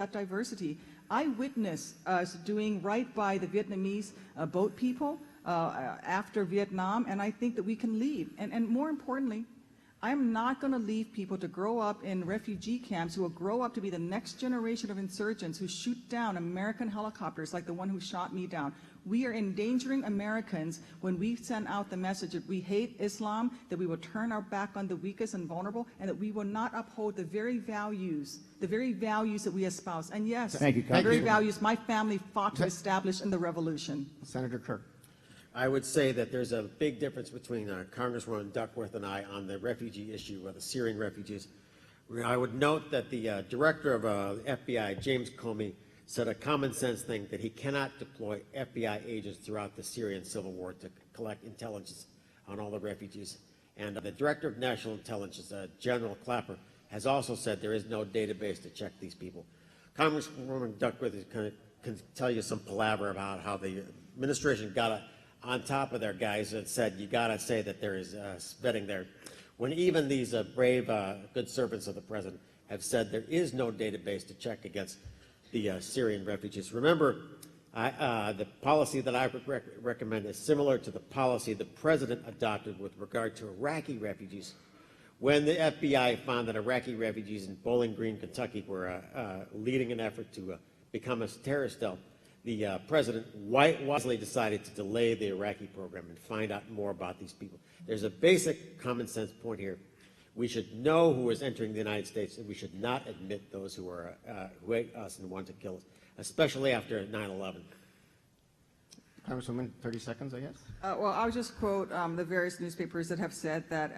that diversity. I witnessed us doing right by the Vietnamese boat people after Vietnam, and I think that we can lead. And more importantly, I'm not going to leave people to grow up in refugee camps who will grow up to be the next generation of insurgents who shoot down American helicopters like the one who shot me down. We are endangering Americans when we send out the message that we hate Islam, that we will turn our back on the weakest and vulnerable, and that we will not uphold the very values that we espouse. And yes, Thank you, the very values my family fought to establish in the revolution. Senator Kirk. I would say that there's a big difference between Congresswoman Duckworth and I on the refugee issue of the Syrian refugees. I would note that the director of the FBI, James Comey, said a common sense thing that he cannot deploy FBI agents throughout the Syrian civil war to collect intelligence on all the refugees. And the director of national intelligence, General Clapper, has also said there is no database to check these people. Congresswoman Duckworth can tell you some palaver about how the administration got on top of their guys and said, you got to say that there is vetting there. When even these brave, good servants of the president have said there is no database to check against the Syrian refugees. Remember, the policy that I recommend is similar to the policy the president adopted with regard to Iraqi refugees. When the FBI found that Iraqi refugees in Bowling Green, Kentucky were leading an effort to become a terrorist cell, the president wisely decided to delay the Iraqi program and find out more about these people. There's a basic common sense point here. We should know who is entering the United States, and we should not admit those who hate us and want to kill us, especially after 9/11. Congresswoman, 30 seconds, I guess. Well, I'll just quote the various newspapers that have said that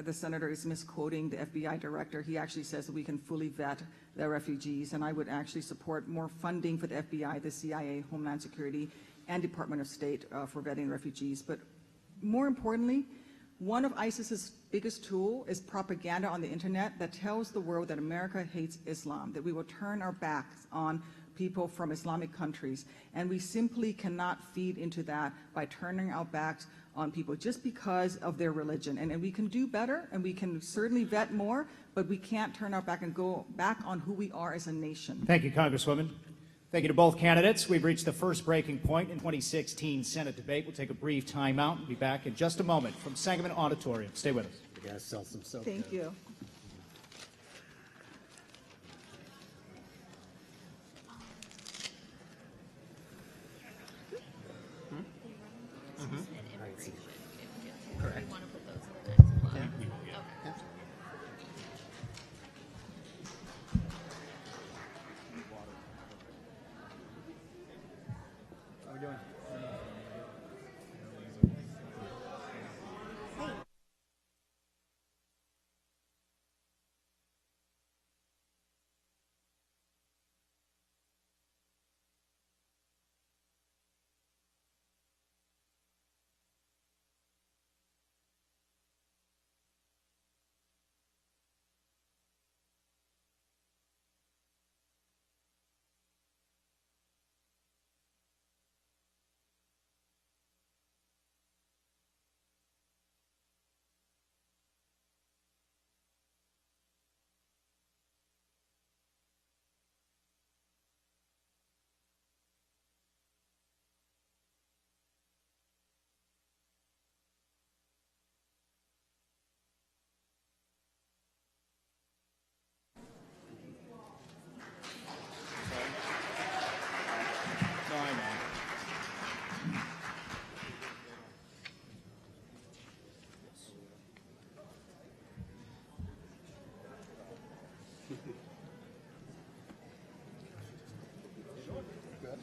the senator is misquoting the FBI director. He actually says that we can fully vet the refugees, and I would actually support more funding for the FBI, the CIA, Homeland Security, and Department of State for vetting refugees. But more importantly, one of ISIS's biggest tool is propaganda on the internet that tells the world that America hates Islam, that we will turn our backs on people from Islamic countries, and we simply cannot feed into that by turning our backs on people just because of their religion. And we can do better, and we can certainly vet more, but we can't turn our back and go back on who we are as a nation. Thank you, Congresswoman. Thank you to both candidates. We've reached the first breaking point in 2016 Senate debate. We'll take a brief time out and be back in just a moment from Sangamon Auditorium. Stay with us. You guys sell some soap. Thank you. Correct. How are we doing?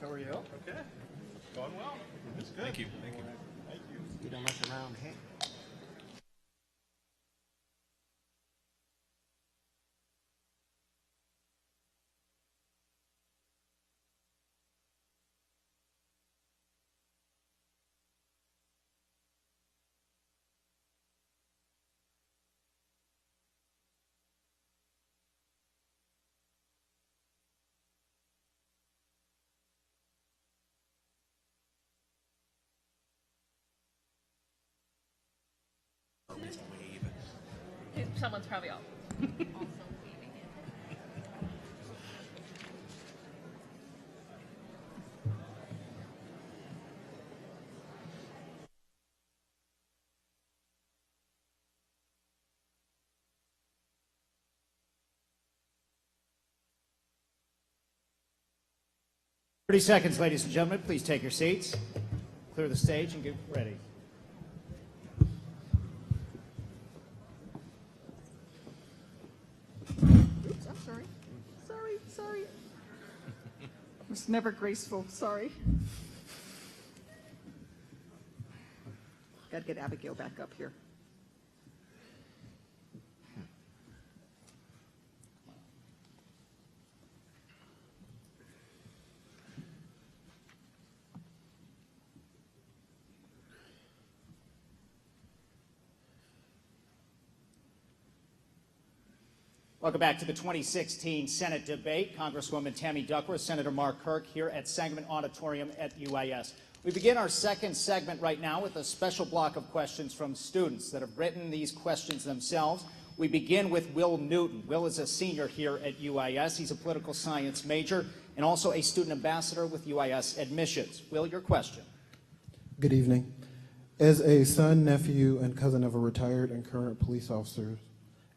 How are you? Okay. Going well. That's good. Thank you. Thank you. Thank you. You don't mess around, hey? Someone's probably also leaving 30 seconds, ladies and gentlemen. Please take your seats. Clear the stage and get ready. Oops, I'm sorry. Sorry. It's never graceful, sorry. Got to get Abigail back up here. Welcome back to the 2016 Senate debate. Congresswoman Tammy Duckworth, Senator Mark Kirk here at Sangamon Auditorium at UIS. We begin our second segment right now with a special block of questions from students that have written these questions themselves. We begin with Will Newton. Will is a senior here at UIS. He's a political science major and also a student ambassador with UIS Admissions. Will, your question. Good evening. As a son, nephew, and cousin of a retired and current police officer,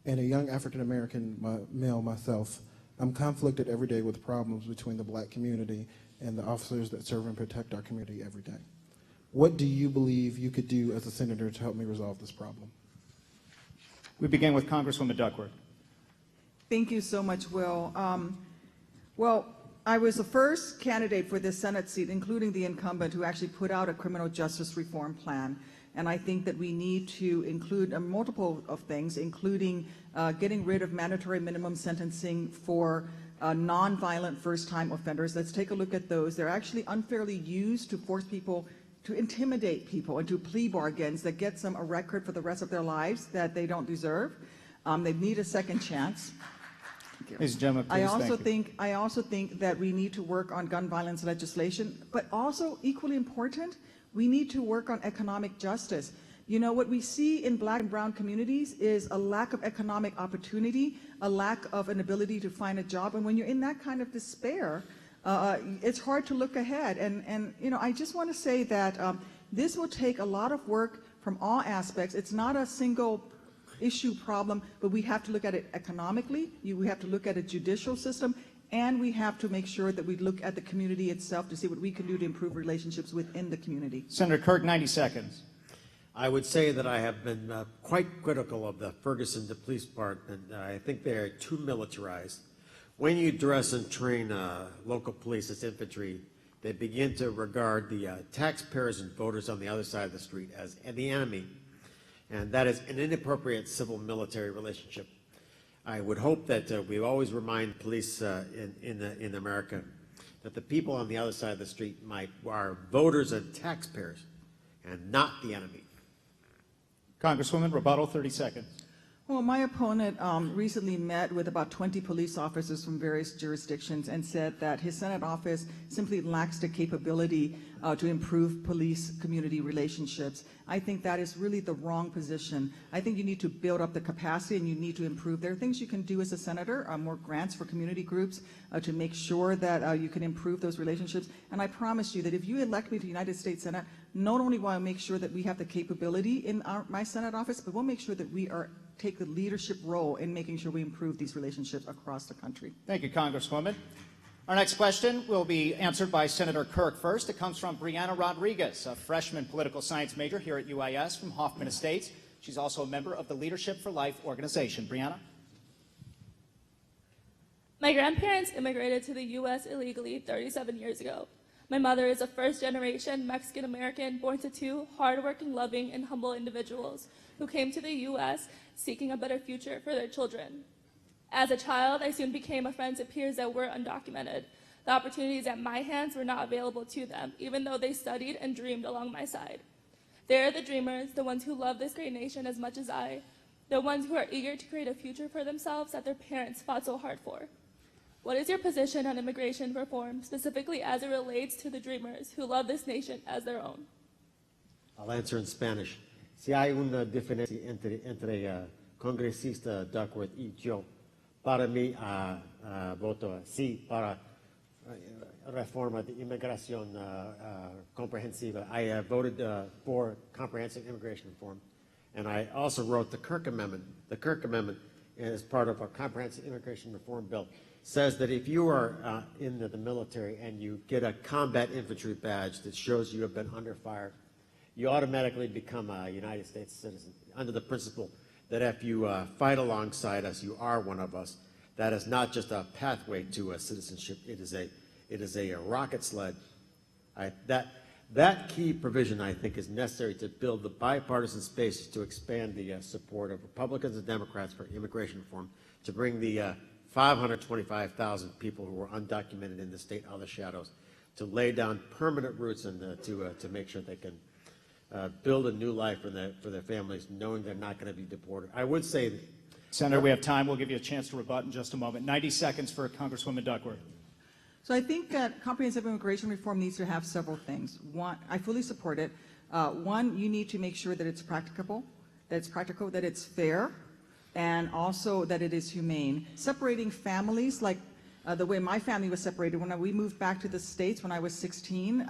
and a young African-American male myself, I'm conflicted every day with problems between the black community and the officers that serve and protect our community every day. What do you believe you could do as a senator to help me resolve this problem? We begin with Congresswoman Duckworth. Thank you so much, Will. Well, I was the first candidate for this Senate seat, including the incumbent, who actually put out a criminal justice reform plan. And I think that we need to include multiple of things, including getting rid of mandatory minimum sentencing for nonviolent first-time offenders. Let's take a look at those. They're actually unfairly used to force people, to intimidate people into plea bargains that gets them a record for the rest of their lives that they don't deserve. They need a second chance. Ladies and gentlemen, please, I also think that we need to work on gun violence legislation, but also equally important, we need to work on economic justice. You know, what we see in black and brown communities is a lack of economic opportunity, a lack of an ability to find a job. And when you're in that kind of despair, it's hard to look ahead. And you know, I just want to say that this will take a lot of work from all aspects. It's not a single issue problem, but we have to look at it economically. We have to look at a judicial system. And we have to make sure that we look at the community itself to see what we can do to improve relationships within the community. Senator Kirk, 90 seconds. I would say that I have been quite critical of the Ferguson Police Department. I think they are too militarized. When you dress and train local police as infantry, they begin to regard the taxpayers and voters on the other side of the street as the enemy. And that is an inappropriate civil-military relationship. I would hope that we always remind police in America that the people on the other side of the street are voters and taxpayers and not the enemy. Congresswoman, rebuttal, 30 seconds. Well, my opponent recently met with about 20 police officers from various jurisdictions and said that his Senate office simply lacks the capability to improve police-community relationships. I think that is really the wrong position. I think you need to build up the capacity and you need to improve. There are things you can do as a senator, more grants for community groups to make sure that you can improve those relationships. And I promise you that if you elect me to the United States Senate, not only will I make sure that we have the capability in my Senate office, but we'll make sure that we take the leadership role in making sure we improve these relationships across the country. Thank you, Congresswoman. Our next question will be answered by Senator Kirk first. It comes from Brianna Rodriguez, a freshman political science major here at UIS from Hoffman Estates. She's also a member of the Leadership for Life organization. Brianna? My grandparents immigrated to the U.S. illegally 37 years ago. My mother is a first-generation Mexican-American born to two hardworking, loving, and humble individuals who came to the U.S. seeking a better future for their children. As a child, I soon became a friend to peers that were undocumented. The opportunities at my hands were not available to them, even though they studied and dreamed along my side. They're the dreamers, the ones who love this great nation as much as I, the ones who are eager to create a future for themselves that their parents fought so hard for. What is your position on immigration reform, specifically as it relates to the dreamers who love this nation as their own? I'll answer in Spanish. Si hay una diferencia entre congresista Duckworth y yo, para mí voto sí para reforma de inmigración comprehensiva. I voted for comprehensive immigration reform, and I also wrote the Kirk Amendment. The Kirk Amendment is part of a comprehensive immigration reform bill. says that if you are in the military and you get a combat infantry badge that shows you have been under fire, you automatically become a United States citizen under the principle that if you fight alongside us, you are one of us. That is not just a pathway to citizenship. It is a rocket sled. That key provision, I think, is necessary to build the bipartisan space to expand the support of Republicans and Democrats for immigration reform, to bring the 525,000 people who are undocumented in the state out of the shadows, to lay down permanent roots and to make sure they can build a new life for their families, knowing they're not going to be deported. I would say that, Senator, we have time. We'll give you a chance to rebut in just a moment. 90 seconds for Congresswoman Duckworth. So I think that comprehensive immigration reform needs to have several things. One, I fully support it. One, you need to make sure that it's practicable, that it's fair, and also that it is humane. Separating families, like the way my family was separated when we moved back to the States when I was 16,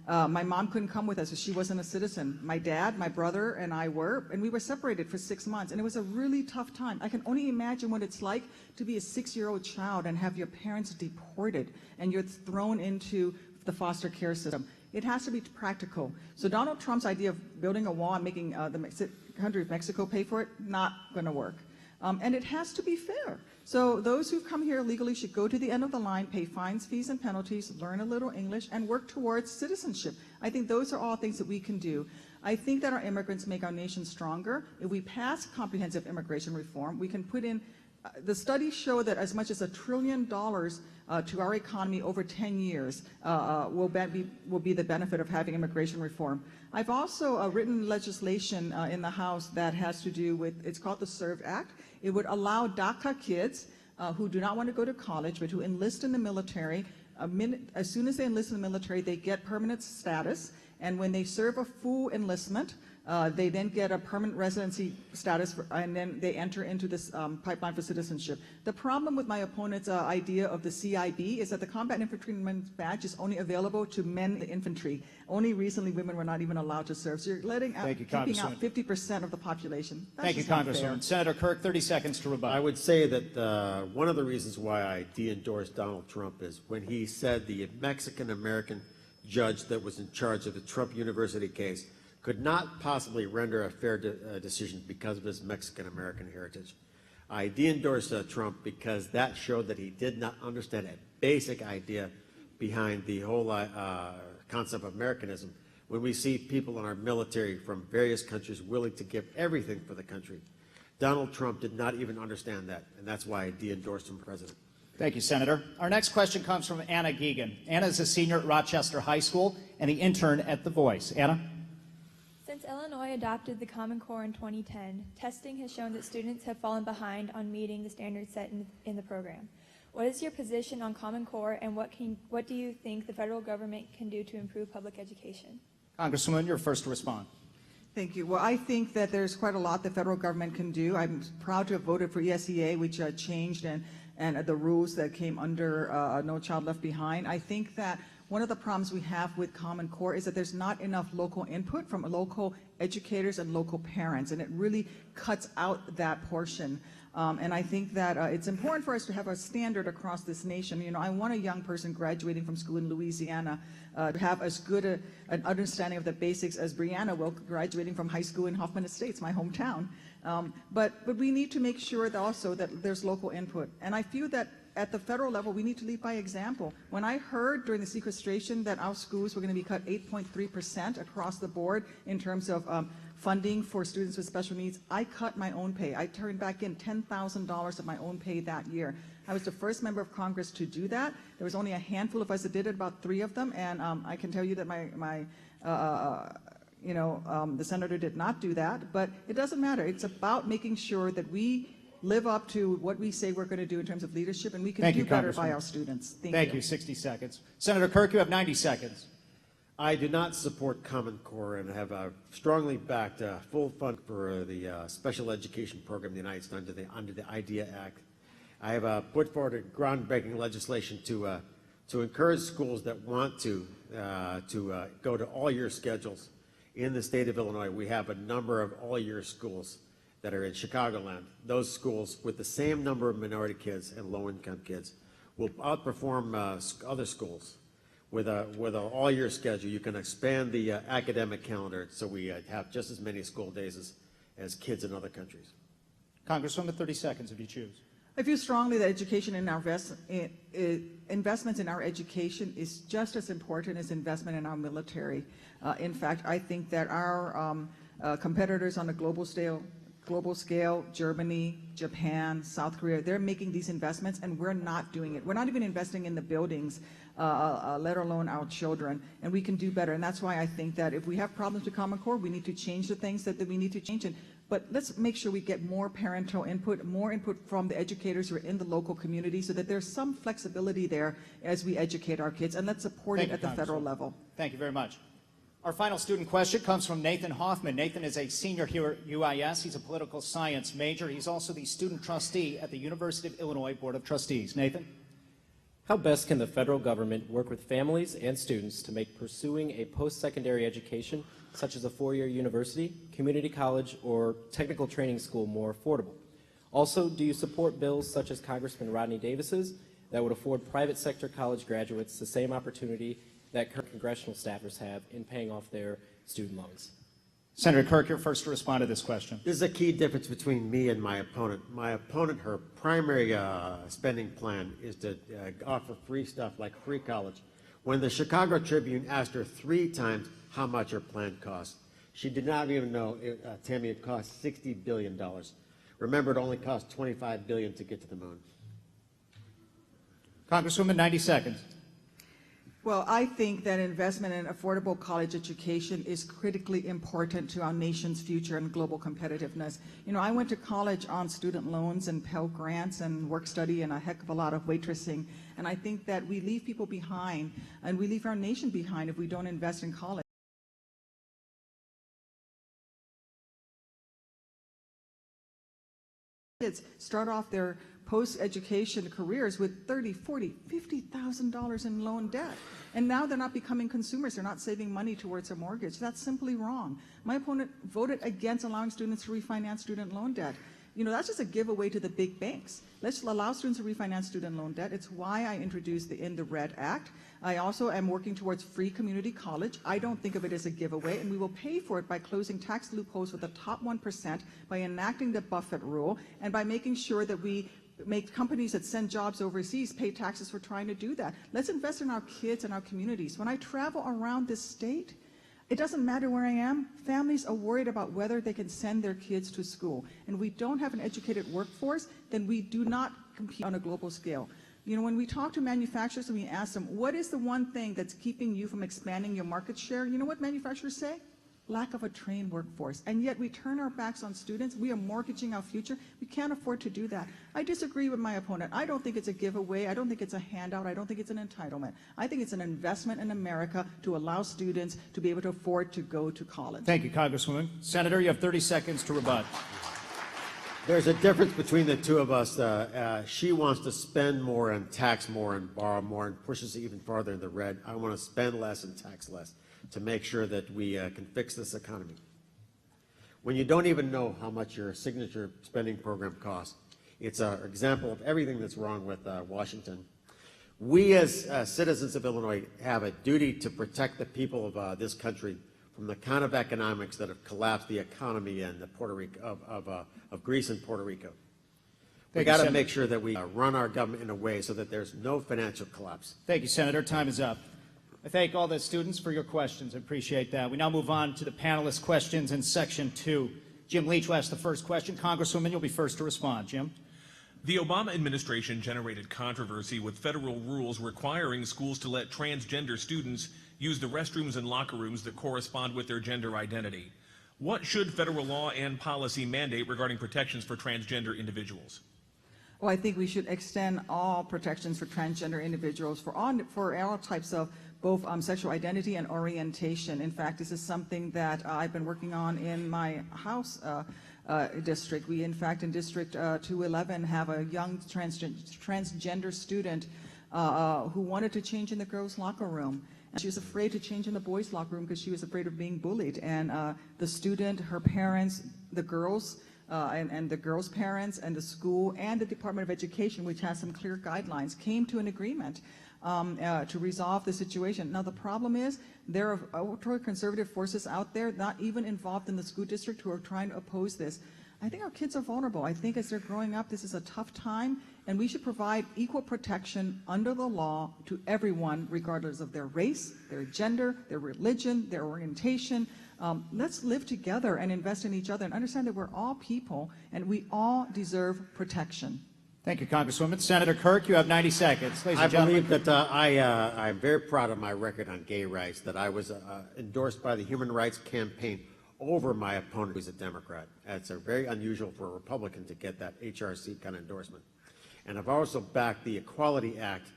my mom couldn't come with us, so she wasn't a citizen. My dad, my brother, and I were, and we were separated for 6 months, and it was a really tough time. I can only imagine what it's like to be a 6-year-old child and have your parents deported, and you're thrown into the foster care system. It has to be practical. So Donald Trump's idea of building a wall and making the country of Mexico pay for it, not going to work. And it has to be fair. So those who've come here illegally should go to the end of the line, pay fines, fees, and penalties, learn a little English, and work towards citizenship. I think those are all things that we can do. I think that our immigrants make our nation stronger. If we pass comprehensive immigration reform, we can put in, the studies show that as much as $1 trillion to our economy over 10 years will be the benefit of having immigration reform. I've also written legislation in the House that has to do with, it's called the SERVE Act. It would allow DACA kids who do not want to go to college but who enlist in the military. As soon as they enlist in the military, they get permanent status, and when they serve a full enlistment, they then get a permanent residency status, and then they enter into this pipeline for citizenship. The problem with my opponent's idea of the CIB is that the combat infantryman's badge is only available to men in the infantry. Only recently women were not even allowed to serve. So you're letting out, keeping out 50% of the population. That's Thank you, just not fair. Congresswoman. Senator Kirk, 30 seconds to rebut. I would say that one of the reasons why I de-endorsed Donald Trump is when he said the Mexican-American judge that was in charge of the Trump University case could not possibly render a fair decision because of his Mexican-American heritage. I de-endorsed Trump because that showed that he did not understand a basic idea behind the whole concept of Americanism. When we see people in our military from various countries willing to give everything for the country, Donald Trump did not even understand that, and that's why I de-endorsed him president. Thank you, Senator. Our next question comes from Anna Geegan. Anna is a senior at Rochester High School and the intern at The Voice. Anna? Since Illinois adopted the Common Core in 2010, testing has shown that students have fallen behind on meeting the standards set in the program. What is your position on Common Core, and what do you think the federal government can do to improve public education? Congresswoman, you're first to respond. Thank you. Well, I think that there's quite a lot the federal government can do. I'm proud to have voted for ESEA, which changed and the rules that came under No Child Left Behind. I think that one of the problems we have with Common Core is that there's not enough local input from local educators and local parents, and it really cuts out that portion. And I think that it's important for us to have a standard across this nation. You know, I want a young person graduating from school in Louisiana to have as good an understanding of the basics as Brianna will graduating from high school in Hoffman Estates, my hometown. But we need to make sure that also that there's local input. And I feel that at the federal level, we need to lead by example. When I heard during the sequestration that our schools were going to be cut 8.3% across the board in terms of funding for students with special needs, I cut my own pay. I turned back in $10,000 of my own pay that year. I was the first member of Congress to do that. There was only a handful of us that did it, about 3 of them, and I can tell you that the senator did not do that, but it doesn't matter. It's about making sure that we live up to what we say we're going to do in terms of leadership, and we can do better by our students. Thank you. 60 seconds. Senator Kirk, you have 90 seconds. I do not support Common Core and have strongly backed full fund for the special education program in the United States under the IDEA Act. I have put forward a groundbreaking legislation to encourage schools that want to go to all-year schedules. In the state of Illinois, we have a number of all-year schools that are in Chicagoland. Those schools with the same number of minority kids and low-income kids will outperform other schools with a all-year schedule. You can expand the academic calendar so we have just as many school days as kids in other countries. Congresswoman, 30 seconds if you choose. I feel strongly that education in our investments in our education is just as important as investment in our military. In fact, I think that our competitors on a global scale, Germany, Japan, South Korea, they're making these investments and we're not doing it. We're not even investing in the buildings, let alone our children, and we can do better. And that's why I think that if we have problems with Common Core, we need to change the things that we need to change. But let's make sure we get more parental input, more input from the educators who are in the local community so that there's some flexibility there as we educate our kids, and let's support it at the federal level. Thank you very much. Our final student question comes from Nathan Hoffman. Nathan is a senior here at UIS. He's a political science major. He's also the student trustee at the University of Illinois Board of Trustees. Nathan? How best can the federal government work with families and students to make pursuing a post-secondary education, such as a four-year university, community college, or technical training school, more affordable? Also, do you support bills such as Congressman Rodney Davis's that would afford private sector college graduates the same opportunity that current congressional staffers have in paying off their student loans? Senator Kirk, you're first to respond to this question. This is a key difference between me and my opponent. My opponent, her primary spending plan is to offer free stuff like free college. When the Chicago Tribune asked her 3 times how much her plan cost, she did not even know, Tammy, it cost $60 billion. Remember, it only cost $25 billion to get to the moon. Congresswoman, 90 seconds. Well, I think that investment in affordable college education is critically important to our nation's future and global competitiveness. You know, I went to college on student loans and Pell Grants and work study and a heck of a lot of waitressing, and I think that we leave people behind and we leave our nation behind if we don't invest in college. Kids start off their post-education careers with $30,000, $40,000, $50,000 in loan debt. And now they're not becoming consumers. They're not saving money towards a mortgage. That's simply wrong. My opponent voted against allowing students to refinance student loan debt. You know, that's just a giveaway to the big banks. Let's allow students to refinance student loan debt. It's why I introduced the In the Red Act. I also am working towards free community college. I don't think of it as a giveaway, and we will pay for it by closing tax loopholes for the top 1%, by enacting the Buffett rule, and by making sure that we make companies that send jobs overseas pay taxes for trying to do that. Let's invest in our kids and our communities. When I travel around this state, it doesn't matter where I am, families are worried about whether they can send their kids to school. And we don't have an educated workforce, then we do not compete on a global scale. You know, when we talk to manufacturers and we ask them, what is the one thing that's keeping you from expanding your market share? You know what manufacturers say? Lack of a trained workforce. And yet we turn our backs on students. We are mortgaging our future. We can't afford to do that. I disagree with my opponent. I don't think it's a giveaway. I don't think it's a handout. I don't think it's an entitlement. I think it's an investment in America to allow students to be able to afford to go to college. Thank you, Congresswoman. Senator, you have 30 seconds to rebut. There's a difference between the two of us. She wants to spend more and tax more and borrow more and pushes it even farther in the red. I want to spend less and tax less to make sure that we can fix this economy. When you don't even know how much your signature spending program costs, it's an example of everything that's wrong with Washington. We as citizens of Illinois have a duty to protect the people of this country from the kind of economics that have collapsed the economy in Puerto Rico, of Greece and Puerto Rico. We got to make sure that we run our government in a way so that there's no financial collapse. Thank you, Senator. Time is up. I thank all the students for your questions. I appreciate that. We now move on to the panelist questions in Section 2. Jim Leach will ask the first question. Congresswoman, you'll be first to respond. Jim? The Obama administration generated controversy with federal rules requiring schools to let transgender students use the restrooms and locker rooms that correspond with their gender identity. What should federal law and policy mandate regarding protections for transgender individuals? Well, I think we should extend all protections for transgender individuals for all types of both sexual identity and orientation. In fact, this is something that I've been working on in my House district. We, in fact, in District 211 have a young transgender student who wanted to change in the girls' locker room. And she was afraid to change in the boys' locker room because she was afraid of being bullied. And the student, her parents, the girls, and the girls' parents and the school and the Department of Education, which has some clear guidelines, came to an agreement to resolve the situation. Now, the problem is there are ultra-conservative forces out there, not even involved in the school district, who are trying to oppose this. I think our kids are vulnerable. I think as they're growing up, this is a tough time, and we should provide equal protection under the law to everyone, regardless of their race, their gender, their religion, their orientation. Let's live together and invest in each other and understand that we're all people and we all deserve protection. Thank you, Congresswoman. Senator Kirk, you have 90 seconds. Ladies I and gentlemen. believe that I'm very proud of my record on gay rights, that I was endorsed by the Human Rights Campaign over my opponent, who's a Democrat. It's very unusual for a Republican to get that HRC kind of endorsement. And I've also backed the Equality Act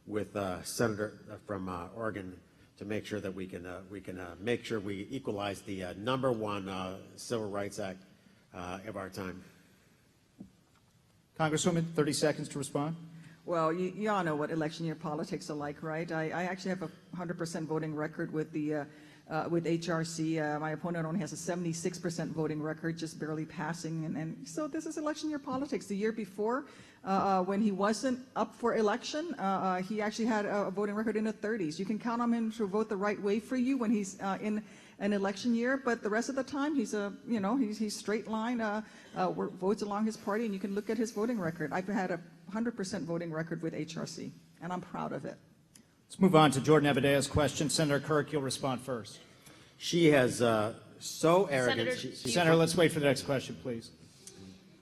with Senator from Oregon to make sure that we can make sure we equalize the #1 Civil Rights Act of our time. Congresswoman, 30 seconds to respond. Well, you all know what election year politics are like, right? I actually have a 100% voting record with the with HRC. My opponent only has a 76% voting record, just barely passing. And so this is election year politics. The year before, when he wasn't up for election, he actually had a voting record in the 30s. You can count on him to vote the right way for you when he's in an election year, but the rest of the time he's he's straight line, votes along his party, and you can look at his voting record. I've had a 100% voting record with HRC, and I'm proud of it. Let's move on to Jordan Evadea's question. Senator Kirk, you'll respond first. She has so arrogant. Senator, let's wait for the next question, please.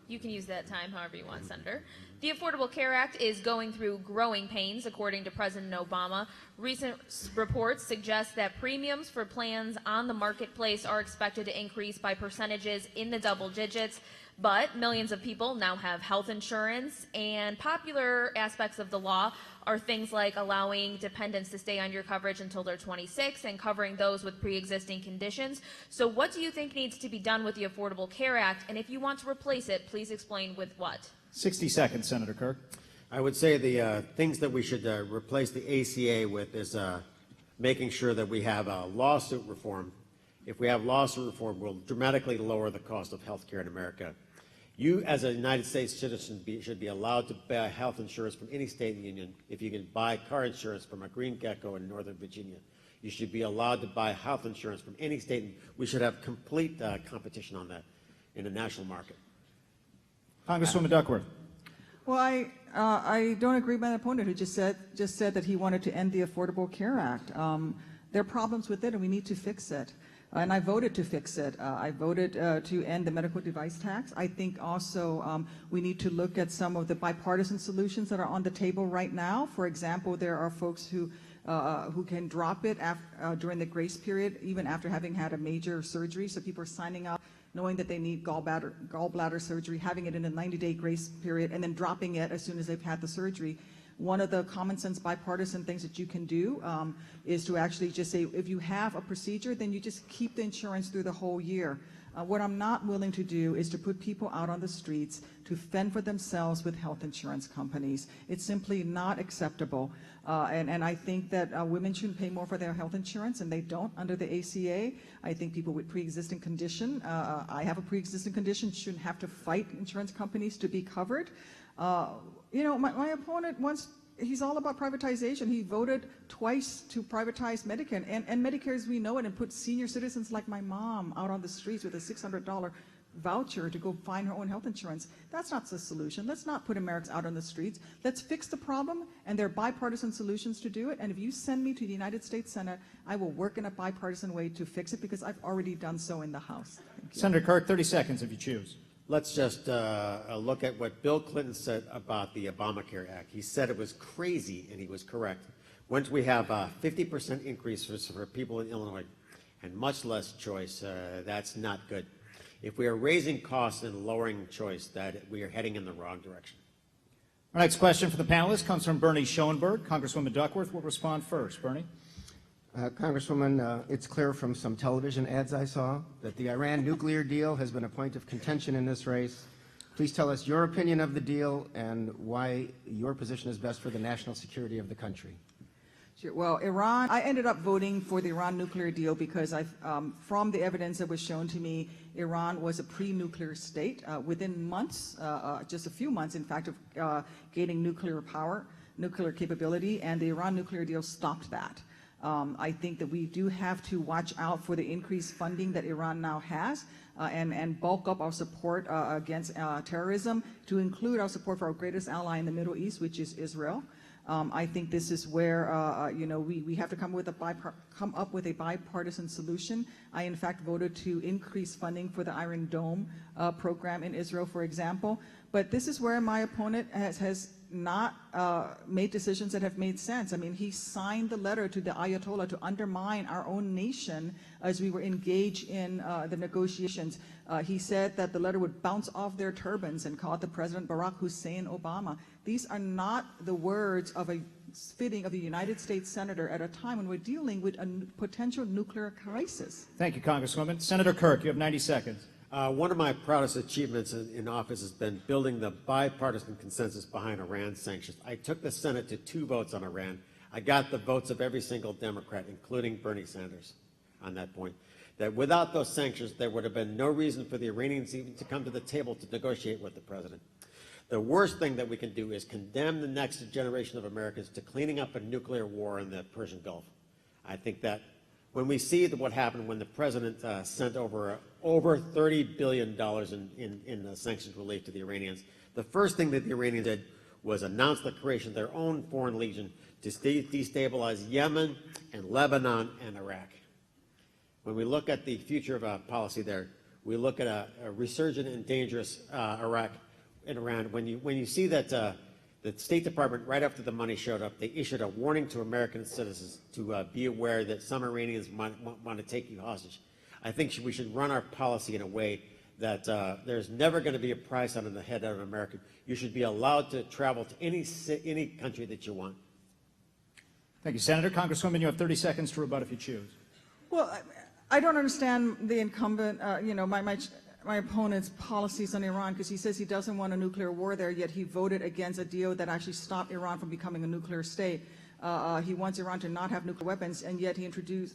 You can use that time however you want, Senator. The Affordable Care Act is going through growing pains, according to President Obama. Recent reports suggest that premiums for plans on the marketplace are expected to increase by percentages in the double digits. But millions of people now have health insurance, and popular aspects of the law are things like allowing dependents to stay on your coverage until they're 26 and covering those with pre-existing conditions. So what do you think needs to be done with the Affordable Care Act? And if you want to replace it, please explain with what? 60 seconds, Senator Kirk. I would say the things that we should replace the ACA with is making sure that we have lawsuit reform. If we have lawsuit reform, we'll dramatically lower the cost of health care in America. You, as a United States citizen, should be allowed to buy health insurance from any state in the union. If you can buy car insurance from a Green Gecko in Northern Virginia, you should be allowed to buy health insurance from any state. We should have complete competition on that in the national market. Congresswoman Duckworth. Well, I don't agree with my opponent who just said that he wanted to end the Affordable Care Act. There are problems with it, and we need to fix it. And I voted to fix it. I voted to end the medical device tax. I think also we need to look at some of the bipartisan solutions that are on the table right now. For example, there are folks who can drop it during the grace period, even after having had a major surgery. So people are signing up knowing that they need gallbladder surgery, having it in a 90-day grace period, and then dropping it as soon as they've had the surgery. One of the common sense bipartisan things that you can do is to actually just say, if you have a procedure, then you just keep the insurance through the whole year. What I'm not willing to do is to put people out on the streets to fend for themselves with health insurance companies. It's simply not acceptable. And I think that women shouldn't pay more for their health insurance, and they don't under the ACA. I think people with pre-existing condition, I have a pre-existing condition, shouldn't have to fight insurance companies to be covered. You know, my opponent he's all about privatization. He voted twice to privatize Medicare, and Medicare as we know it, and put senior citizens like my mom out on the streets with a $600 voucher to go find her own health insurance. That's not the solution. Let's not put Americans out on the streets. Let's fix the problem, and there are bipartisan solutions to do it. And if you send me to the United States Senate, I will work in a bipartisan way to fix it, because I've already done so in the House. Thank you. Senator Kirk, 30 seconds if you choose. Let's just look at what Bill Clinton said about the Obamacare Act. He said it was crazy, and he was correct. Once we have a 50% increase for people in Illinois and much less choice, that's not good. If we are raising costs and lowering choice, that we are heading in the wrong direction. Our next question for the panelists comes from Bernie Schoenberg. Congresswoman Duckworth will respond first. Bernie. Congresswoman, it's clear from some television ads I saw that the Iran nuclear deal has been a point of contention in this race. Please tell us your opinion of the deal and why your position is best for the national security of the country. Sure. Well, Iran, I ended up voting for the Iran nuclear deal because from the evidence that was shown to me, Iran was a pre-nuclear state within months, just a few months, in fact, of gaining nuclear power, nuclear capability, and the Iran nuclear deal stopped that. I think that we do have to watch out for the increased funding that Iran now has and bulk up our support against terrorism to include our support for our greatest ally in the Middle East, which is Israel. I think this is where we have to come up with a bipartisan solution. I, in fact, voted to increase funding for the Iron Dome program in Israel, for example. But this is where my opponent has not made decisions that have made sense. I mean, he signed the letter to the Ayatollah to undermine our own nation as we were engaged in the negotiations. He said that the letter would bounce off their turbans and called the President Barack Hussein Obama. These are not the words of a fitting of a United States senator at a time when we're dealing with a potential nuclear crisis. Thank you, Congresswoman. Senator Kirk, you have 90 seconds. One of my proudest achievements in office has been building the bipartisan consensus behind Iran sanctions. I took the Senate to 2 votes on Iran. I got the votes of every single Democrat, including Bernie Sanders, on that point. That without those sanctions, there would have been no reason for the Iranians even to come to the table to negotiate with the president. The worst thing that we can do is condemn the next generation of Americans to cleaning up a nuclear war in the Persian Gulf. I think that when we see what happened when the president sent over $30 billion in sanctions relief to the Iranians, the first thing that the Iranians did was announce the creation of their own foreign legion to destabilize Yemen and Lebanon and Iraq. When we look at the future of policy there, we look at a resurgent and dangerous Iraq and Iran. When you see that the State Department, right after the money showed up, they issued a warning to American citizens to be aware that some Iranians might want to take you hostage. I think we should run our policy in a way that there's never going to be a price on the head of an American. You should be allowed to travel to any country that you want. Thank you, Senator. Congresswoman, you have 30 seconds to rebut if you choose. Well, I don't understand the incumbent, my opponent's policies on Iran, because he says he doesn't want a nuclear war there, yet he voted against a deal that actually stopped Iran from becoming a nuclear state. He wants Iran to not have nuclear weapons, and yet he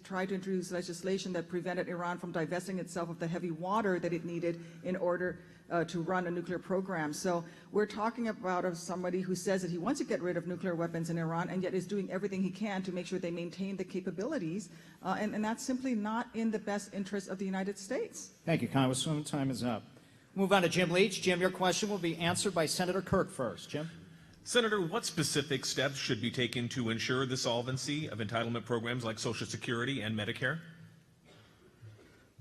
tried to introduce legislation that prevented Iran from divesting itself of the heavy water that it needed in order to run a nuclear program. So we're talking about somebody who says that he wants to get rid of nuclear weapons in Iran, and yet is doing everything he can to make sure they maintain the capabilities, and that's simply not in the best interest of the United States. Thank you, Congresswoman. Time is up. Move on to Jim Leach. Jim, your question will be answered by Senator Kirk first. Jim? Senator, what specific steps should be taken to ensure the solvency of entitlement programs like Social Security and Medicare?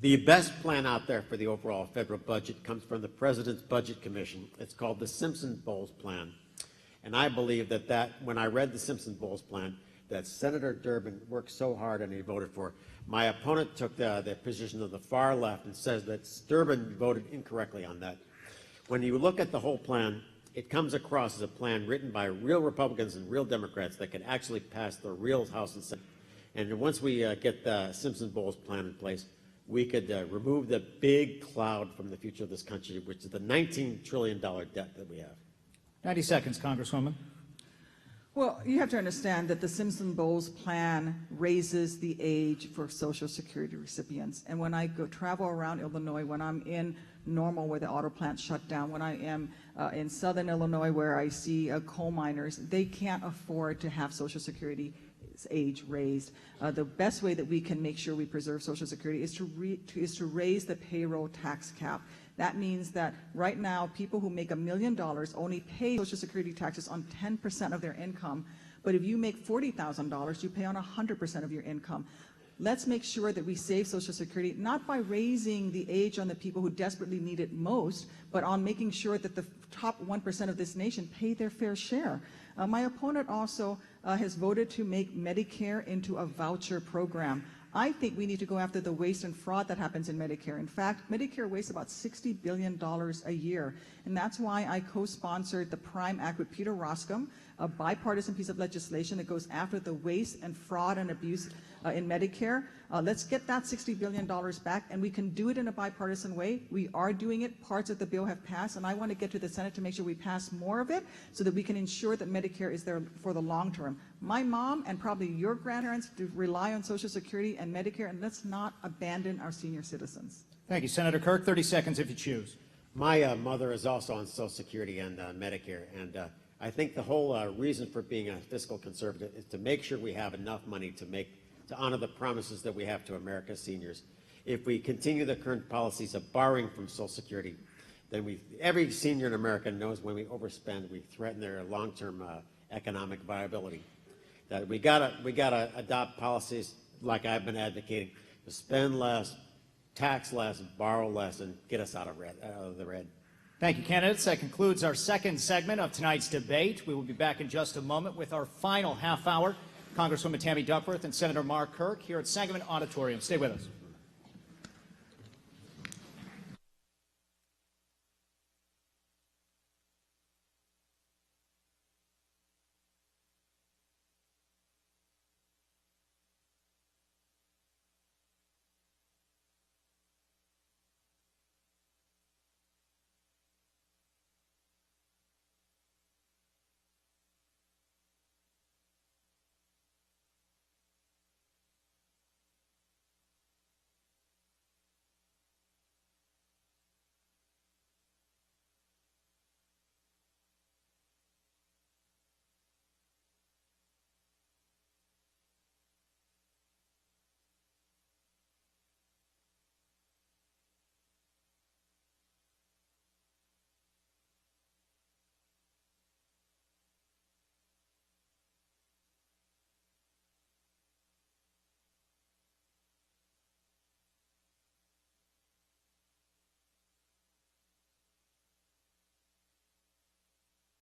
The best plan out there for the overall federal budget comes from the President's Budget Commission. It's called the Simpson-Bowles Plan. And I believe that when I read the Simpson-Bowles Plan, that Senator Durbin worked so hard and he voted for. My opponent took the position of the far left and says that Durbin voted incorrectly on that. When you look at the whole plan, it comes across as a plan written by real Republicans and real Democrats that can actually pass the real House and Senate. And once we get the Simpson-Bowles Plan in place, we could remove the big cloud from the future of this country, which is the $19 trillion debt that we have. 90 seconds, Congresswoman. Well, you have to understand that the Simpson-Bowles Plan raises the age for Social Security recipients. And when I travel around Illinois, when I'm in Normal where the auto plant shut down, when I am in southern Illinois where I see coal miners, they can't afford to have Social Security age raised. The best way that we can make sure we preserve Social Security is to raise the payroll tax cap. That means that right now people who make $1 million only pay Social Security taxes on 10% of their income, but if you make $40,000, you pay on 100% of your income. Let's make sure that we save Social Security, not by raising the age on the people who desperately need it most, but on making sure that the top 1% of this nation pay their fair share. My opponent also has voted to make Medicare into a voucher program. I think we need to go after the waste and fraud that happens in Medicare. In fact, Medicare wastes about $60 billion a year, and that's why I co-sponsored the PRIME Act with Peter Roskam, a bipartisan piece of legislation that goes after the waste and fraud and abuse in Medicare. Let's get that $60 billion back, and we can do it in a bipartisan way. We are doing it. Parts of the bill have passed, and I want to get to the Senate to make sure we pass more of it so that we can ensure that Medicare is there for the long term. My mom and probably your grandparents do rely on Social Security and Medicare, and let's not abandon our senior citizens. Thank you, Senator Kirk. 30 seconds if you choose. My mother is also on Social Security and Medicare, and I think the whole reason for being a fiscal conservative is to make sure we have enough money to honor the promises that we have to America's seniors. If we continue the current policies of borrowing from Social Security, then every senior in America knows when we overspend, we threaten their long-term economic viability. That we gotta adopt policies like I've been advocating to spend less, tax less, borrow less, and get us out of the red. Thank you, candidates. That concludes our second segment of tonight's debate. We will be back in just a moment with our final half hour. Congresswoman Tammy Duckworth and Senator Mark Kirk here at Sangamon Auditorium. Stay with us.